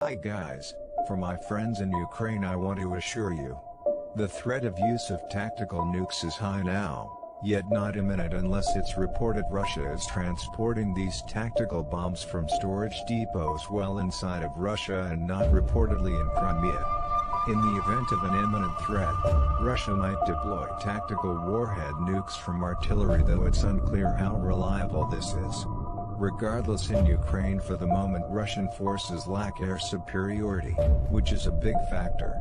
Hi guys, for my friends in Ukraine, I want to assure you, the threat of use of tactical nukes is high now, yet not imminent unless it's reported Russia is transporting these tactical bombs from storage depots well inside of Russia and not reportedly in Crimea. In the event of an imminent threat, Russia might deploy tactical warhead nukes from artillery, though it's unclear how reliable this is. Regardless, in Ukraine for the moment Russian forces lack air superiority, which is a big factor.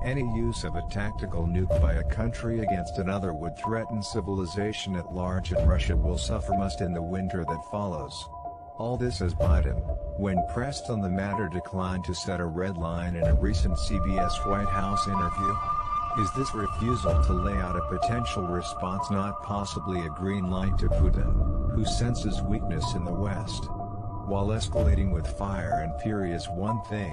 Any use of a tactical nuke by a country against another would threaten civilization at large, and Russia will suffer most in the winter that follows. All this as Biden, when pressed on the matter, declined to set a red line in a recent CBS White House interview. Is this refusal to lay out a potential response not possibly a green light to Putin, who senses weakness in the West? While escalating with fire and fury is one thing,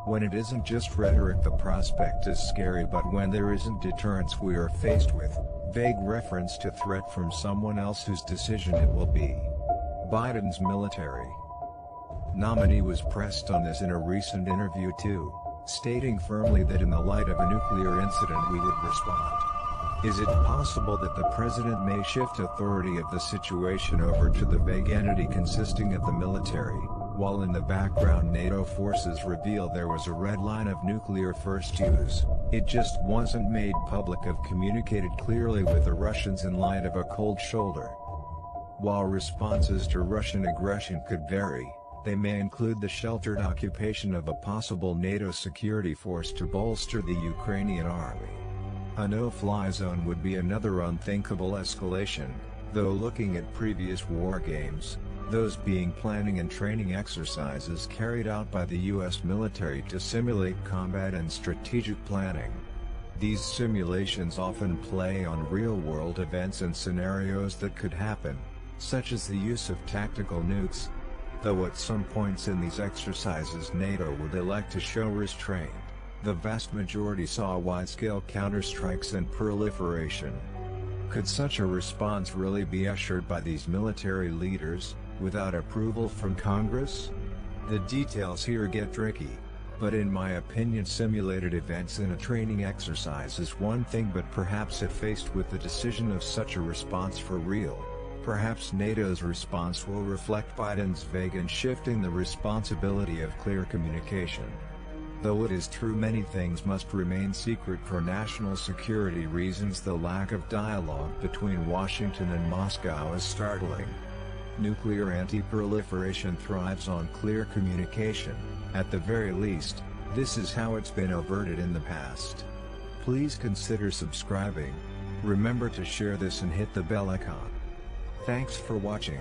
when it isn't just rhetoric the prospect is scary, but when there isn't deterrence we are faced with vague reference to threat from someone else whose decision it will be. Biden's military nominee was pressed on this in a recent interview too, stating firmly that in the light of a nuclear incident we would respond. Is it possible that the president may shift authority of the situation over to the vague entity consisting of the military, while in the background NATO forces reveal there was a red line of nuclear first use? It just wasn't made public or communicated clearly with the Russians in light of a cold shoulder. While responses to Russian aggression could vary, they may include the sheltered occupation of a possible NATO security force to bolster the Ukrainian army. A no-fly zone would be another unthinkable escalation, though looking at previous war games, those being planning and training exercises carried out by the U.S. military to simulate combat and strategic planning. These simulations often play on real-world events and scenarios that could happen, such as the use of tactical nukes, though at some points in these exercises NATO would elect to show restraint. The vast majority saw wide-scale counterstrikes and proliferation. Could such a response really be ushered by these military leaders, without approval from Congress? The details here get tricky, but in my opinion simulated events in a training exercise is one thing, but perhaps if faced with the decision of such a response for real, perhaps NATO's response will reflect Biden's vague and shifting the responsibility of clear communication. Though it is true many things must remain secret for national security reasons, the lack of dialogue between Washington and Moscow is startling. Nuclear anti-proliferation thrives on clear communication. At the very least, this is how it's been averted in the past. Please consider subscribing. Remember to share this and hit the bell icon. Thanks for watching.